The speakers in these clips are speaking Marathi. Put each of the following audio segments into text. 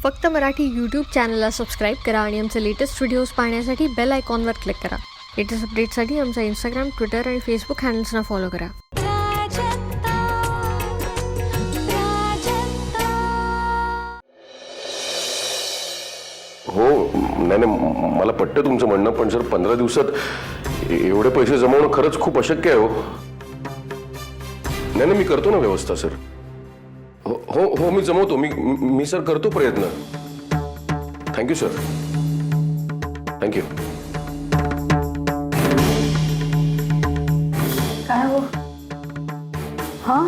फक्त मराठी यूट्यूब चॅनलला सबस्क्राईब करा आणि आमचे लेटेस्ट व्हिडिओज पाहण्यासाठी बेल आयकॉनवर क्लिक करा. लेटेस्ट अपडेट्ससाठी आमचा इंस्टाग्राम, ट्विटर आणि फेसबुक हँडल्सना फॉलो करा. हो नाही नाही मला पटतं तुमचं म्हणणं, पण सर 15 दिवसात एवढे पैसे जमवणं खरंच खूप अशक्य आहे हो. नाही नाही मी करतो ना व्यवस्था सर. हो हो हो मी जमवतो. मी सर करतो प्रयत्न. Thank you sir. थँक्यू. काय हो? हा,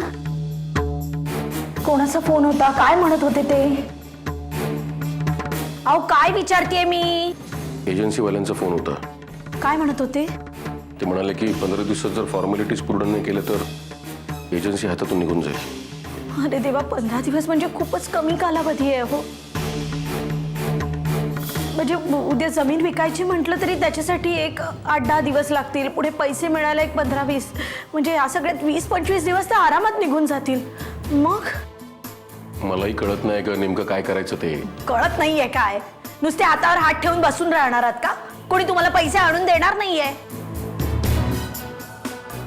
कोणाचा फोन होता? काय म्हणत होते ते? अहो काय विचारतेय मी? एजन्सीवाल्यांचा फोन होता. काय म्हणत होते? ते म्हणाले की 15 दिवसात जर फॉर्मॅलिटीज पूर्ण नाही केलं तर एजन्सी हातातून निघून जाईल. अरे देवा, 15 दिवस म्हणजे खूपच कमी कालावधी आहे हो. म्हणजे उद्या जमीन विकायची म्हटलं तरी त्याच्यासाठी एक 8-10 दिवस लागतील. पुढे पैसे मिळायला एक 15-20, म्हणजे या सगळ्यात 20-25 दिवस तर आरामात निघून जातील. मग मलाही कळत नाही का नेमकं काय करायचं ते. कळत नाहीये काय? नुसते हातावर हात ठेवून बसून राहणार आहात का? कोणी तुम्हाला पैसे आणून देणार नाहीये.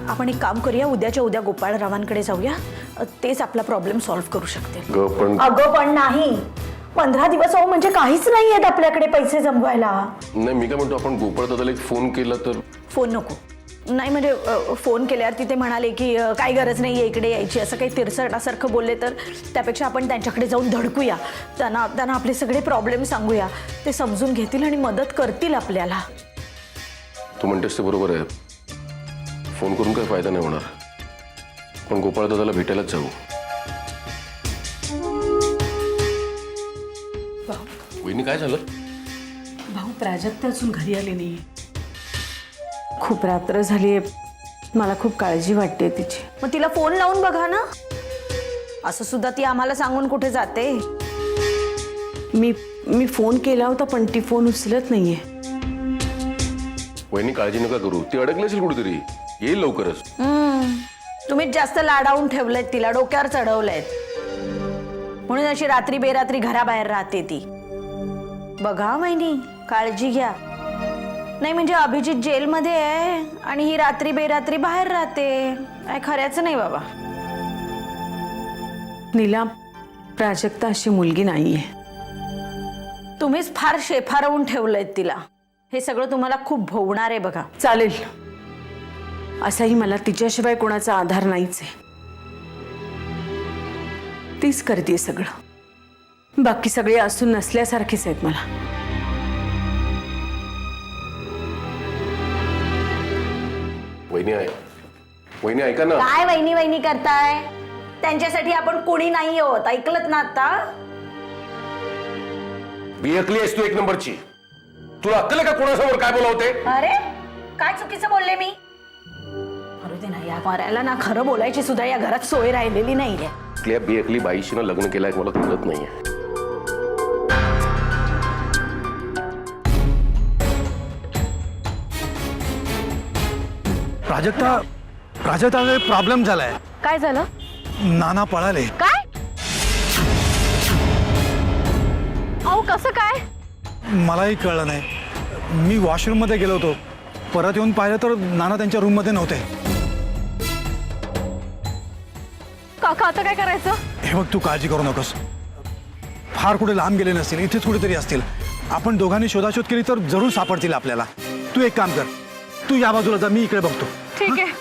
आपण एक काम करूया, उद्याच्या उद्या गोपाळरावांकडे जाऊया. तेच आपला प्रॉब्लेम सॉल्व्ह करू शकतील. अगं पण नाही, 15 दिवस हो म्हणजे काहीच नाही आहेत आपल्याकडे पैसे जमवायला. नाही मी काय म्हणतो, आपण गोपाळ दादाला एक फोन केला तर. फोन नको. नाही म्हणजे फोन केल्यावर तिथे म्हणाले की काही गरज नाही आहे इकडे यायची, असं काही तिरसटासारखं बोलले तर त्यापेक्षा आपण त्यांच्याकडे जाऊन धडकूया. त्यांना आपले सगळे प्रॉब्लेम सांगूया. ते समजून घेतील आणि मदत करतील आपल्याला. तू म्हणतेस ते बरोबर आहे. फोन करून काही फायदा नाही होणार. पण गोपाळ दादाला भेटायलाच जाऊ. वहिनी काय झालं? भाऊ प्राजक्ता अजून घरी आली नाही. खूप रात्र झाली, मला खूप काळजी वाटते तिची. मग तिला फोन लावून बघा ना. असं सुद्धा ती आम्हाला सांगून कुठे जाते? मी फोन केला होता पण ती फोन उचलत नाहीये. वहिनी काळजी नका करू, ती अडकली असेल कुठेतरी, येईल लवकरच. तुम्हीच जास्त लाडावून ठेवलेत तिला, डोक्यावर चढवलेत म्हणून अशी रात्री बेरात्री घराबाहेर राहते ती. बघा वहिनी, काळजी घ्या. नाही म्हणजे अभिजित जेलमध्ये आहे आणि ही रात्री बेरात्री बाहेर राहते. काय खऱ्याचं नाही बाबा. नीला, प्राजक्ता अशी मुलगी नाहीये. तुम्हीच फार शेफारवून ठेवलंय तिला. हे सगळं तुम्हाला खूप भोवणार आहे बघा. चालेल, असाही मला तिच्याशिवाय कोणाचा आधार नाहीच आहे. तीच करते सगळं. बाकी सगळे असून नसल्यासारखेच आहेत मला. वहिनी ऐका ना. काय वहिनी वहिनी करताय? त्यांच्यासाठी आपण कोणी नाही आहोत, ऐकलत ना आता? बियकली आहेस तू एक नंबरची. तुला अक्कल आहे का कोणासमोर काय बोलावते? अरे काय चुकीचं बोलले मी? अरे ते नाही, या मारायला ना खरं बोलायची सुद्धा या घरात सोय राहिलेली नाहीये. आपल्या बियकली बाईशी लग्न केलंय मला कळत नाहीये. प्राजक्ता प्रॉब्लेम झालाय. काय झालं? नाना पळाले. काय? अहो कसं काय? मलाही कळलं नाही. मी वॉशरूम मध्ये गेलो होतो, परत येऊन पाहिलं तर नाना त्यांच्या रूम मध्ये नव्हते. काका आता काय करायचं? हे बघ, तू काळजी करू नकोस. फार कुठे लांब गेले नसतील, इथेच कुठेतरी असतील. आपण दोघांनी शोधाशोध केली तर जरूर सापडतील आपल्याला. तू एक काम कर, तू या बाजूला जा, मी इकडे बघतो. ठीक आहे.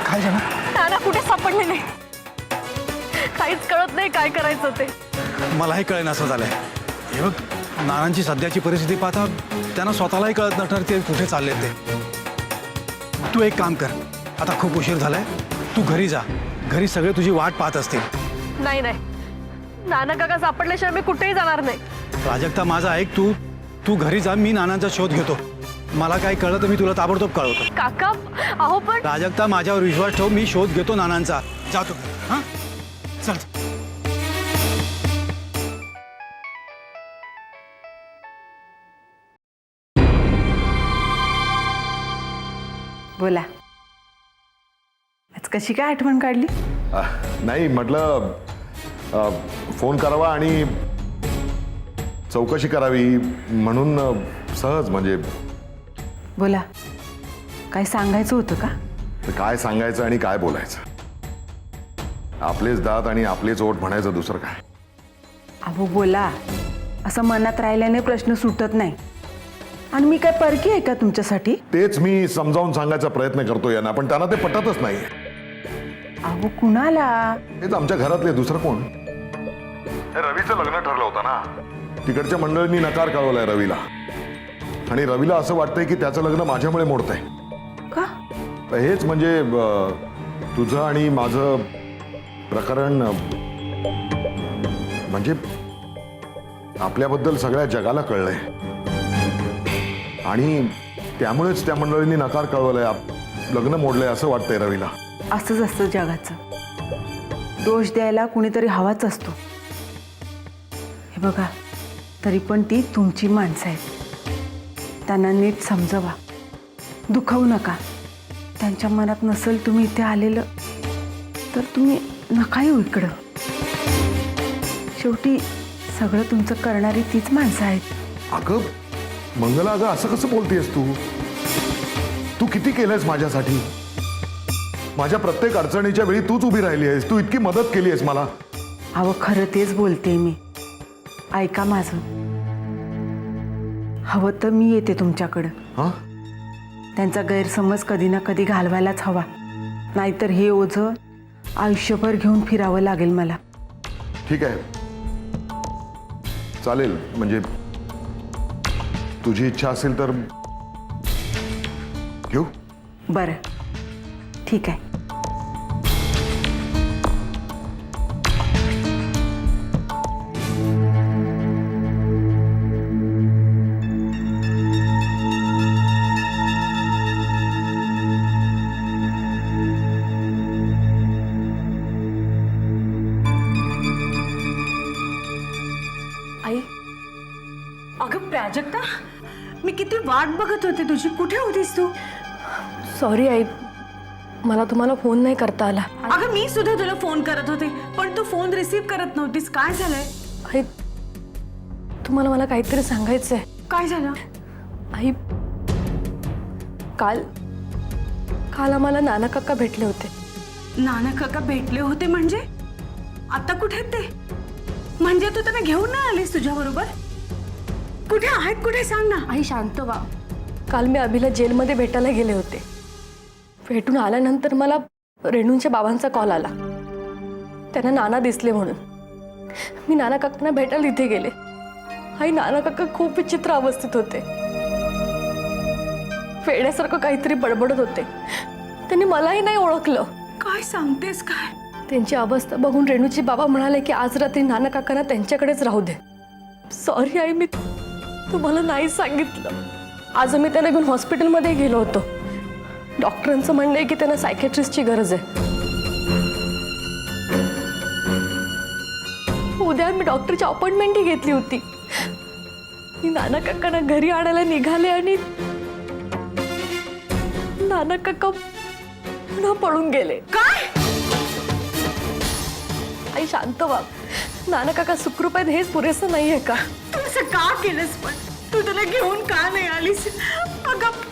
काय झालं? नाना कुठे सापडले नाही. काहीच कळत नाही काय करायचं ते. मलाही कळेन असं झालंय. हे बघ, नानांची सध्याची परिस्थिती पाहता त्यांना स्वतःलाही कळत नसणार ते कुठे चालले ते. तू एक काम कर, आता खूप उशीर झालाय, तू घरी जा. घरी सगळे तुझी वाट पाहत असतील. नाही नाही, नाना काका सापडल्याशिवाय मी कुठेही जाणार नाही. प्राजक्ता माझा ऐक, तू घरी जा, मी नानांचा शोध घेतो. मला काय कळलं तर मी तुला ताबडतोब कळवतो. काका अहो पण प्राजक्ता, माझ्यावर विश्वास ठेव, मी शोध घेतो नानांचा. जातो. हां, चल. बोला, आज कशी काय आठवण काढली? नाही म्हटलं फोन करावा आणि चौकशी करावी म्हणून सहज म्हणजे बोला, काय सांगायचं होतं का? काय सांगायचं आणि काय बोलायचं. आपलेच दात आणि आपलेच ओठ म्हणायचं, दुसरं काय. अहो बोला, असं मनात राहिल्याने प्रश्न सुटत नाही. आणि मी काय परकी आहे का तुमच्यासाठी? तेच मी समजावून सांगायचा प्रयत्न करतो यांना, पण त्यांना ते पटतच नाही. अहो कुणाला? हेच आमच्या घरातले, दुसरं कोण. हे रवीचं लग्न ठरलं होतं ना. तिकडच्या मंडळींनी नकार कळवलाय रवीला, आणि रवीला असं वाटतंय की त्याचं लग्न माझ्यामुळे मोडतंय. का? हेच म्हणजे तुझं आणि माझं प्रकरण, म्हणजे आपल्याबद्दल सगळ्या जगाला कळलंय, आणि त्यामुळेच त्या मंडळींनी नकार कळवलाय, लग्न मोडलंय असं वाटतंय रवीला. असंच असतं जगाचं. दोष द्यायला कुणीतरी हवाच असतो. हे बघा, तरी पण ती तुमची माणसं आहेत. त्यांना नीट समजवा, दुखावू नका. त्यांच्या मनात नसेल तुम्ही इथे आलेलं तर तुम्ही नका येऊ इकडं. शेवटी सगळं तुमचं करणारी तीच माणसं आहेत. अगं मंगला, अगं असं कसं बोलतेस तू? तू किती केलंयस माझ्यासाठी. माझ्या प्रत्येक अडचणीच्या वेळी तूच उभी राहिली आहेस. तू इतकी मदत केली आहेस मला. अहो खरं तेच बोलते मी. ऐका माझं. हवं तर मी येते तुमच्याकडं. हा, त्यांचा गैरसमज कधी ना कधी घालवायलाच हवा, नाहीतर हे ओझं आयुष्यभर घेऊन फिरावं लागेल मला. ठीक आहे, चालेल. म्हणजे तुझी इच्छा असेल तर घेऊ. बरं, ठीक आहे. आई, अगं प्राजक्ता, मी किती वाट बघत होते तुझी. कुठे होतीस तू? सॉरी आई, मला तुम्हाला फोन नाही करता आला. अगं मी सुद्धा तुला फोन करत होते, पण तू फोन रिसीव्ह करत नव्हतीस. काय झालंय? आई, तुम्हाला मला काहीतरी सांगायचं आहे. काय झालं? आई, काल काल आम्हाला नाना काका भेटले होते. नाना काका भेटले होते म्हणजे? आता कुठे आहेत ते? म्हणजे तू त्यांना घेऊन नाही आलीस तुझ्या बरोबर? कुठे आहेत, कुठे सांग ना. आई शांत व्हा. काल मी अभिला जेलमध्ये भेटायला गेले होते. भेटून आल्यानंतर मला रेणूंच्या बाबांचा कॉल आला. त्यांना नाना दिसले म्हणून. मी नाना काकांना भेटायला इथे गेले. आई, नाना काका खूप विचित्र अवस्थेत होते. वेड्यासारखं काहीतरी बडबडत होते. त्यांनी मलाही नाही ओळखलं. काय सांगतेस काय? त्यांची अवस्था बघून रेणूचे बाबा म्हणाले की आज रात्री नाना काकांना त्यांच्याकडेच राहू दे. सॉरी आई, मी तुम्हाला नाही सांगितलं. आज आम्ही त्यांना घेऊन हॉस्पिटलमध्ये गेलो होतो. डॉक्टरांचं म्हणणं आहे की त्यांना सायकॅट्रिस्टची गरज आहे. उद्या मी डॉक्टरची अपॉइंटमेंटही घेतली होती. मी नाना काकांना घरी आणायला निघाले आणि नाना काका पुन्हा पळून गेले. काय? आई शांत व्हा. नाना काका सुखरूप आहेत हेच पुरेसं नाहीये का? तू असं का केलंस? पण तू त्याला घेऊन का नाही आलीस? अगं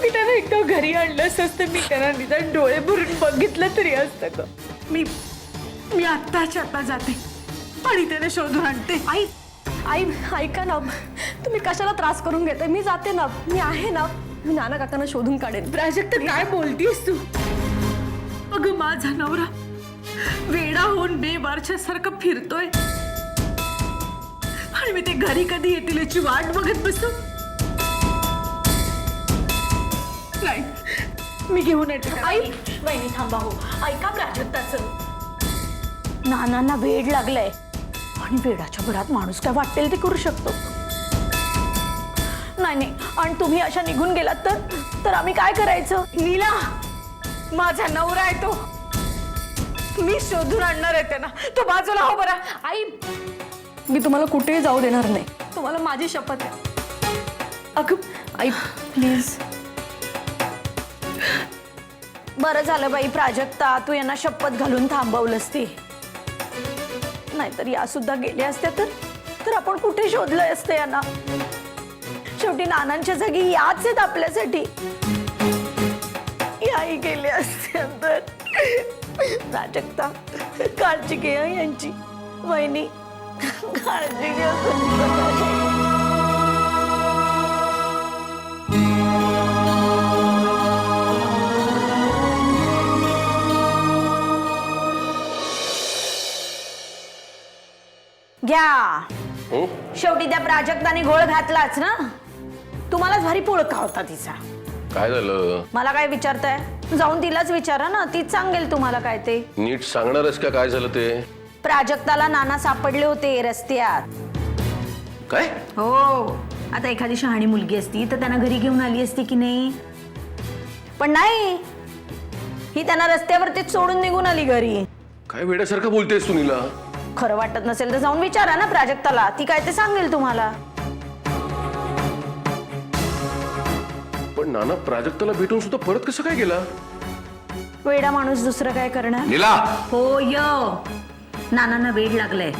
त्याला एकदा घरी आणलंच असतं. मी त्यांना निदान डोळे भरून बघितलं तरी असतं का? मी आत्ताच्या आता जाते आणि त्याला शोधून आणते. आई, आई ऐका ना, तुम्ही कशाला त्रास करून घेताय? मी जाते ना, मी आहे ना. मी नाना काकांना शोधून काढेन. प्राजक्ता, काय बोलतीस तू? अगं माझा नवरा वेडा होऊन बेबारच्या सारखं फिरतोय आणि मी ते घरी कधी येतील याची वाट बघत बसतो. नाही, मी घेऊन येते. आई, वहिनी थांबा. हो, ऐका प्राजक्ताचं. नानांना वेड लागलाय आणि वेडाच्या भरात माणूस काय वाटेल ते करू शकतो. नाही नाही, आणि तुम्ही अशा निघून गेलात तर आम्ही काय करायचं? नीला, माझा नवरा आहे तो. मी शोधून आणणार आहे त्यांना. तो बाजूला हो बरं. आई, मी तुम्हाला कुठेही जाऊ देणार नाही. तुम्हाला माझी शपथ आहे. अगं आई प्लीज. बरं झालं बाई प्राजक्ता, तू यांना शपथ घालून थांबवलंस ती. नाहीतर या सुद्धा गेल्या असत्या तर आपण कुठे शोधलं असते यांना. शेवटी नानांच्या जागी याच आहेत आपल्यासाठी. याही गेल्या असत्या तर. प्राजक्ता, काळजी घे हं यांची. वहिनी, काळजी घे स्वतःची. घ्या. हो शेवटी त्या प्राजक्ताने घोळ घातलाच ना. तुम्हालाच भारी पुळका होता तिचा. काय झालं? मला काय विचारताय? जाऊन तिलाच विचारा ना, तीच सांगेल तुम्हाला काय ते. नीट सांगणारच का काय झालं ते? प्राजक्ताला नाना सापडले होते रस्त्यात. काय? हो, आता एखादी शहाणी मुलगी असती तर त्यांना घरी घेऊन आली असती की नाही? पण नाही, ही त्यांना रस्त्यावरतीच सोडून निघून आली घरी. काय वेड्यासारखं बोलतेस तू नीला? खरं वाटत नसेल तर जाऊन विचारा ना प्राजक्ताला, ती काय ते सांगेल तुम्हाला. पण नाना प्राजक्ताला भेटून सुद्धा परत कसं काय गेला? वेडा माणूस दुसरं काय करणार? नीला, हो नानांना वेड लागलंय.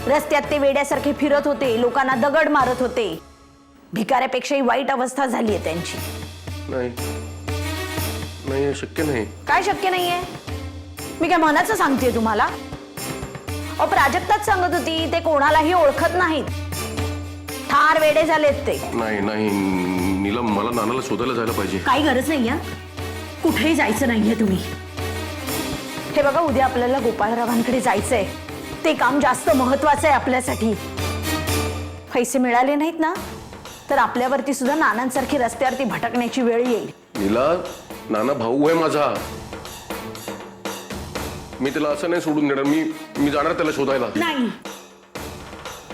रस्त्यात ते वेड्यासारखे फिरत होते, लोकांना दगड मारत होते. भिकाऱ्यापेक्षाही वाईट अवस्था झालीये त्यांची. नाही नाही, हे शक्य नाही. काय शक्य नाहीये? मी काय मनाचं सांगतेय तुम्हाला? प्राजक्ताच सांगत होती ते कोणालाही ओळखत नाहीत. फार वेडे झालेत ते. नाही नाही नीला, मला नानाला शोधायला जायला पाहिजे. काही गरज नाहीये, कुठेही जायचं नाहीये तुम्ही. हे बघा, उद्या आपल्याला गोपाळरावांकडे जायचंय. ते काम जास्त महत्वाचं आहे आपल्यासाठी. पैसे मिळाले नाहीत ना तर आपल्यावरती सुद्धा नानांसारखी रस्त्यावरती भटकण्याची वेळ येईल. नीला, नाना भाऊ आहे माझा. मी त्याला असं नाही सोडून देणार. मी जाणार त्याला शोधायला. नाही,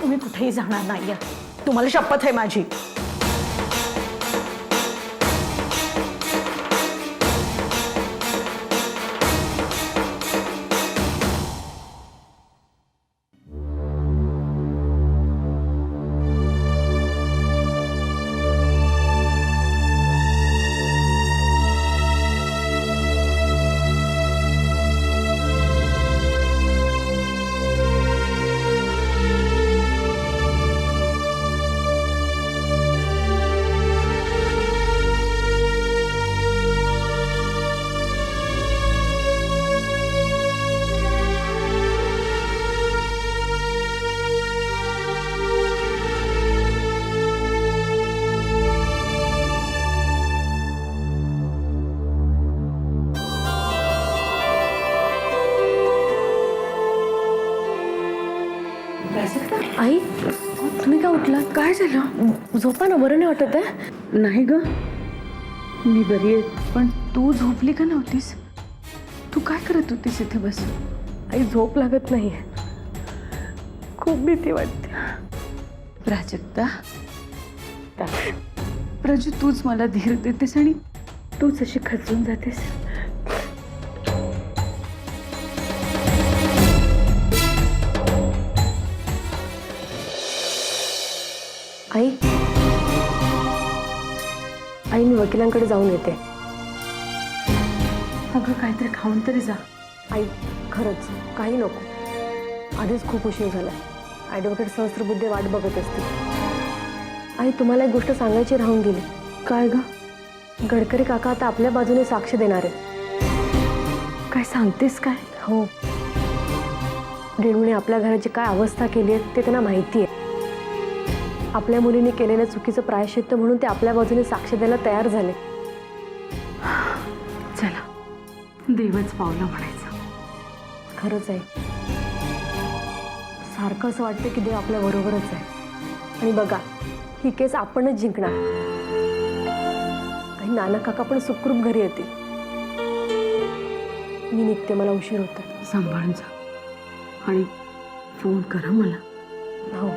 तुम्ही कुठेही जाणार नाहीये. तुम्हाला शपथ आहे माझी. आई, तुम्ही का उठला? काय झालं? झोपा ना, बरं नाही वाटत आहे? नाही ग, मी बरी आहे. पण तू झोपली का नव्हतीस? तू काय करत होतीस इथे बसून? आई, झोप लागत नाही. खूप भीती वाटते. प्राजक्ता, प्रजू, तूच मला धीर देतेस आणि तूच अशी खचून जातेस. आई, आई मी वकिलांकडे जाऊन येते. अगं, काहीतरी खाऊन तरी जा. आई, खरंच काही नको. आधीच खूप उशीर झाला. ॲडव्होकेट सहस्त्रबुद्धे वाट बघत असतील. आई, तुम्हाला एक गोष्ट सांगायची राहून गेली. काय ग? गडकरी काका आता आपल्या बाजूने साक्ष देणार आहे. काय सांगतेस काय? हो, रेणूने आपल्या घराची काय अवस्था केली आहे ते त्यांना माहिती आहे. आपल्या मुलीने केलेल्या चुकीचं प्रायश्चित्त म्हणून ते आपल्या बाजूने साक्ष द्यायला तयार झाले. चला, देवच पावलं म्हणायचं. खरंच आहे. सारखं असं वाटतं की देव आपल्या बरोबरच आहे. आणि बघा, ही केस आपणच जिंकणार. आणि नाना काका पण सुखरूप घरी येतील. मी निघते, मला उशीर होता. सांभाळून जा आणि फोन करा मला. हो.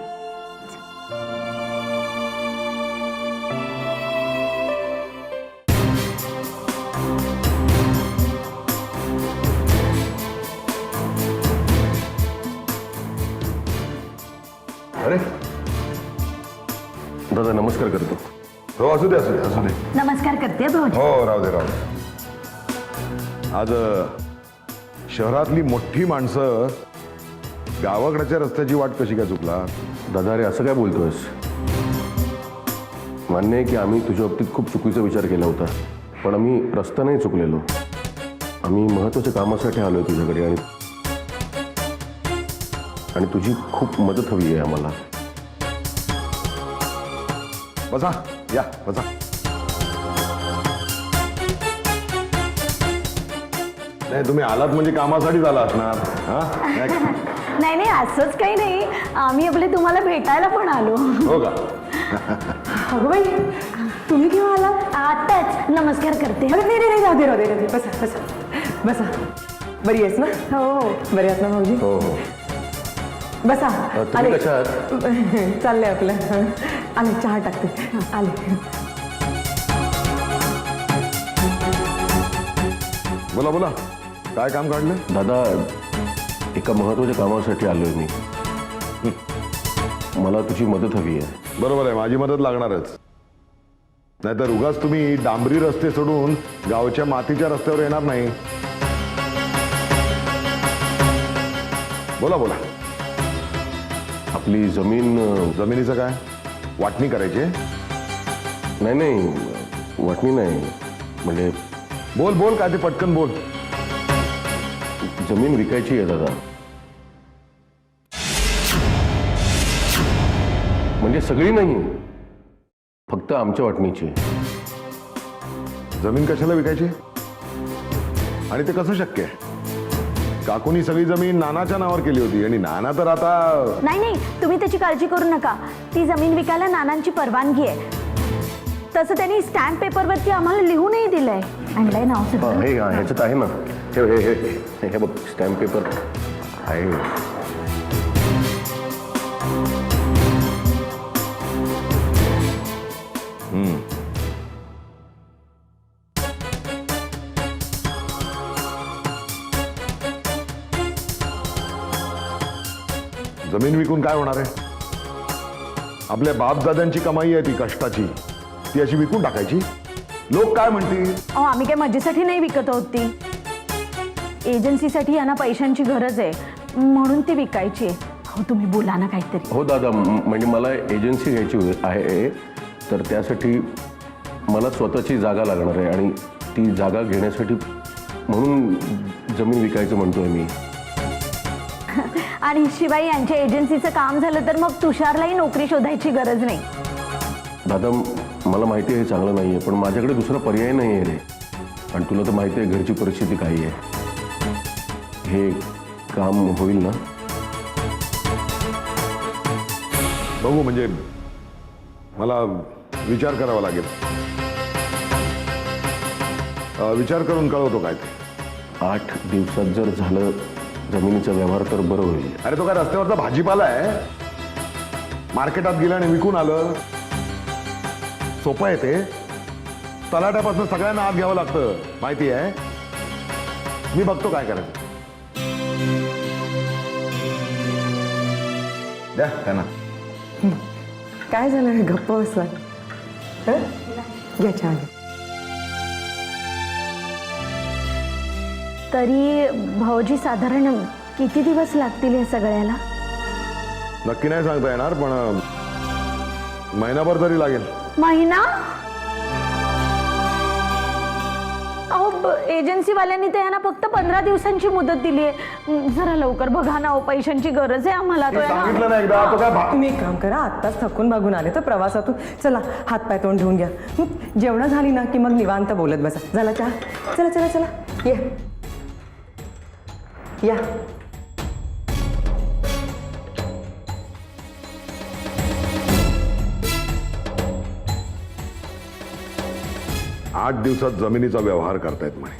दादा नमस्कार करतो. हो असू दे असू दे असू दे. नमस्कार करते भाऊजी. हो राहू दे राहू दे. आज शहरातली मोठी माणसं गावाकडच्या रस्त्याची वाट कशी काय चुकला? दादा अरे असं काय बोलतोयस? मान्य आहे की आम्ही तुझ्या बाबतीत खूप चुकीचा विचार केला होता, पण आम्ही रस्ता नाही चुकलेलो. आम्ही महत्त्वाच्या कामासाठी आलोय तुझ्याकडे आणि तुझी खूप मदत हवी आहे आम्हाला. बसा या बसा. नाही तुम्ही आलात म्हणजे कामासाठीच आला असणार. हा नाही नाही असंच काही नाही, आम्ही आपले तुम्हाला भेटायला पण आलो. हो का? अगं बाई तुम्ही केव्हा आलात? आताच नमस्कार करते. अरे नाही नाही राहू दे राहू दे राहू दे. बसा बसा बसा. बरी आहेस ना? हो बरी आहेस ना भाऊजी? हो हो. बसा. तुम्ही कशा आहात? चाललंय आपलं. आले चहा टाकते. आले. बोला बोला काय काम काढलं? दादा एका महत्त्वाच्या कामासाठी आलोय मी. मला तुझी मदत हवी आहे. बरोबर आहे, माझी मदत लागणारच. नाहीतर उगाच तुम्ही डांबरी रस्ते सोडून गावच्या मातीच्या रस्त्यावर येणार नाही. बोला बोला. आपली जमीन जमिनीचं काय? वाटणी करायची आहे? नाही नाही वाटणी नाही, म्हणजे बोल बोल काय ते पटकन बोल. जमीन विकायची आहे दादा. म्हणजे सगळी नाही, फक्त आमच्या वाटणीची. जमीन कशाला विकायची आणि ते कसं शक्य आहे? काकूनी सगळी जमीन नानाच्या नावावर केली होती आणि नाना तर आता. नाही नाही तुम्ही त्याची काळजी करू नका. ती जमीन विकायला नानांची परवानगी आहे. तसं त्यांनी स्टॅम्प पेपरवरती आम्हाला लिहूनही दिलंय. आणलंय नाव सगळं. हे ह्याच्यात आहे ना. हे बघ स्टॅम्प पेपर आहे. जमीन विकून काय होणार आहे? आपल्या बापदादांची कमाई आहे ती कष्टाची, ती अशी विकून टाकायची? लोक काय म्हणतील? अहो आम्ही काय मजेसाठी नाही विकत आहोत. ती एजन्सीसाठी यांना पैशांची गरज आहे म्हणून ती विकायची आहे. हो तुम्ही बोला ना काहीतरी. हो दादा, म्हणजे मला एजन्सी घ्यायची आहे, तर त्यासाठी मला स्वतःची जागा लागणार आहे आणि ती जागा घेण्यासाठी म्हणून जमीन विकायचं म्हणतोय मी. आणि शिवाय यांच्या एजन्सीचं काम झालं तर मग तुषारलाही नोकरी शोधायची गरज नाही. दादा मला माहिती आहे हे चांगलं नाही आहे, पण माझ्याकडे दुसरा पर्याय नाही आहे रे. आणि तुला तर माहिती आहे घरची परिस्थिती काय आहे. हे काम होईल ना? बघू, म्हणजे मला विचार करावा लागेल. विचार करून कळवतो काय ते. 8 दिवसात जर झालं जमिनीचा व्यवहार तर बरं होईल. अरे तो काय रस्त्यावरचा भाजीपाला आहे? मार्केटात गेलं आणि विकून आलं. सोपं आहे ते. तलाट्यापासून सगळ्यांना आत घ्यावं लागतं, माहिती आहे. मी बघतो काय करायचं. द्या त्यांना. काय झालं गप्प बसला? घ्या चहा घ्या. तरी भाऊजी साधारण किती दिवस लागतील हे सगळ्याला? नक्की नाही सांगता येणार, पण महिनाभर तरी लागेल. महिना? अहो एजन्सीवाल्यांनी तर यांना फक्त 15 दिवसांची मुदत दिली आहे. जरा लवकर बघा ना. पैशांची गरज आहे आम्हाला. तो सांगितलं ना एकदा. तो काय तुम्ही एक काम करा, आत्ताच थकून भागून आले तर प्रवासातून चला हातपाय तोंड धुवून घ्या. जेवणं झाली ना की मग निवांत बोलत बसा. झाला चहा? चला चला चला या या. 8 दिवसात जमिनीचा व्यवहार करतायत म्हणे.